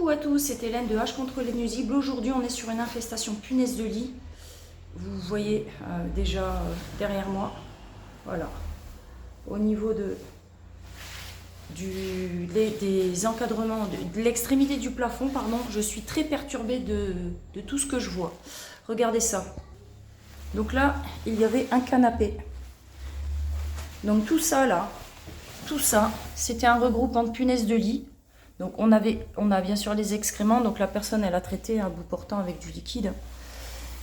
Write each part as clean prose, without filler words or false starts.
Coucou à tous, c'est Hélène de H contre les nuisibles. Aujourd'hui, on est sur une infestation punaise de lit. Vous voyez déjà derrière moi, voilà, au niveau des encadrements, de l'extrémité du plafond, pardon, je suis très perturbée de tout ce que je vois. Regardez ça. Donc là, il y avait un canapé. Donc tout ça là, tout ça, c'était un regroupement de punaises de lit. Donc on a bien sûr les excréments, donc la personne elle a traité à bout portant avec du liquide.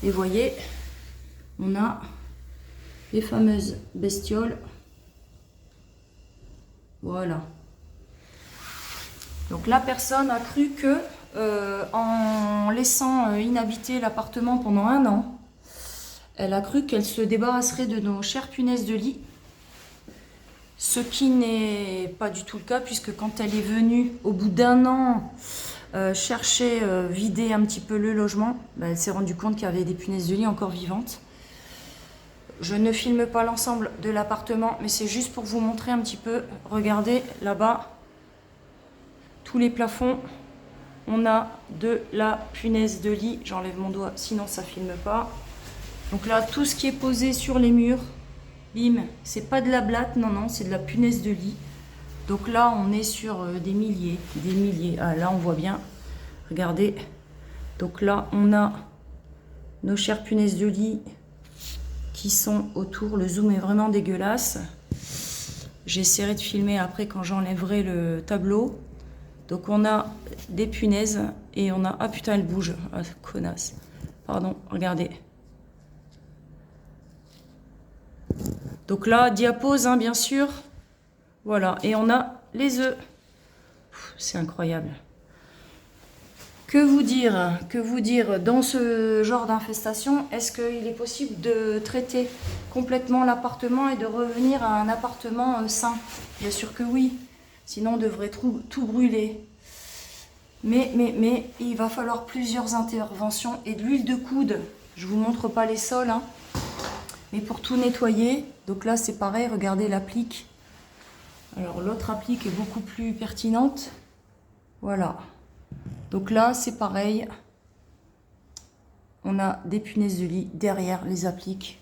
Et vous voyez, on a les fameuses bestioles. Voilà. Donc la personne a cru que en laissant inhabité l'appartement pendant 1 an, elle a cru qu'elle se débarrasserait de nos chères punaises de lit. Ce qui n'est pas du tout le cas, puisque quand elle est venue au bout d'1 an chercher, vider un petit peu le logement, elle s'est rendue compte qu'il y avait des punaises de lit encore vivantes. Je ne filme pas l'ensemble de l'appartement, mais c'est juste pour vous montrer un petit peu. Regardez là-bas, tous les plafonds, on a de la punaise de lit. J'enlève mon doigt, sinon ça ne filme pas. Donc là, tout ce qui est posé sur les murs, bim, c'est pas de la blatte, non, non, c'est de la punaise de lit. Donc là, on est sur des milliers. Ah, là, on voit bien. Regardez. Donc là, on a nos chères punaises de lit qui sont autour. Le zoom est vraiment dégueulasse. J'essaierai de filmer après quand j'enlèverai le tableau. Donc on a des punaises et on a... Ah putain, elle bouge. Ah, connasse. Pardon, regardez. Donc là, diapose, hein, bien sûr. Voilà, et on a les œufs. C'est incroyable. Que vous dire dans ce genre d'infestation? Est-ce qu'il est possible de traiter complètement l'appartement et de revenir à un appartement sain? Bien sûr que oui, sinon on devrait tout brûler. Mais il va falloir plusieurs interventions et de l'huile de coude. Je vous montre pas les sols, hein. Mais pour tout nettoyer, donc là c'est pareil, regardez l'applique. Alors l'autre applique est beaucoup plus pertinente. Voilà. Donc là c'est pareil. On a des punaises de lit derrière les appliques.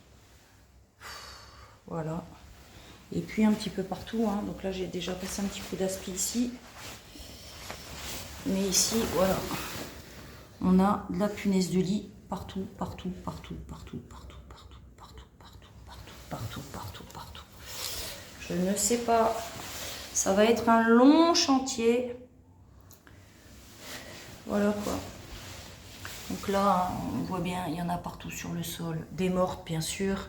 Voilà. Et puis un petit peu partout, hein. Donc là j'ai déjà passé un petit coup d'aspi ici. Mais ici, voilà. On a de la punaise de lit partout. Je ne sais pas. Ça va être un long chantier. Voilà quoi. Donc là, on voit bien, il y en a partout sur le sol. Des mortes, bien sûr.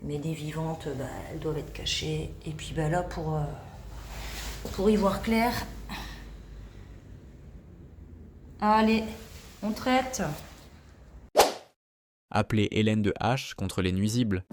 Mais des vivantes, elles doivent être cachées. Et puis là, pour y voir clair. Allez, on traite. Appelez Hélène de H contre les nuisibles.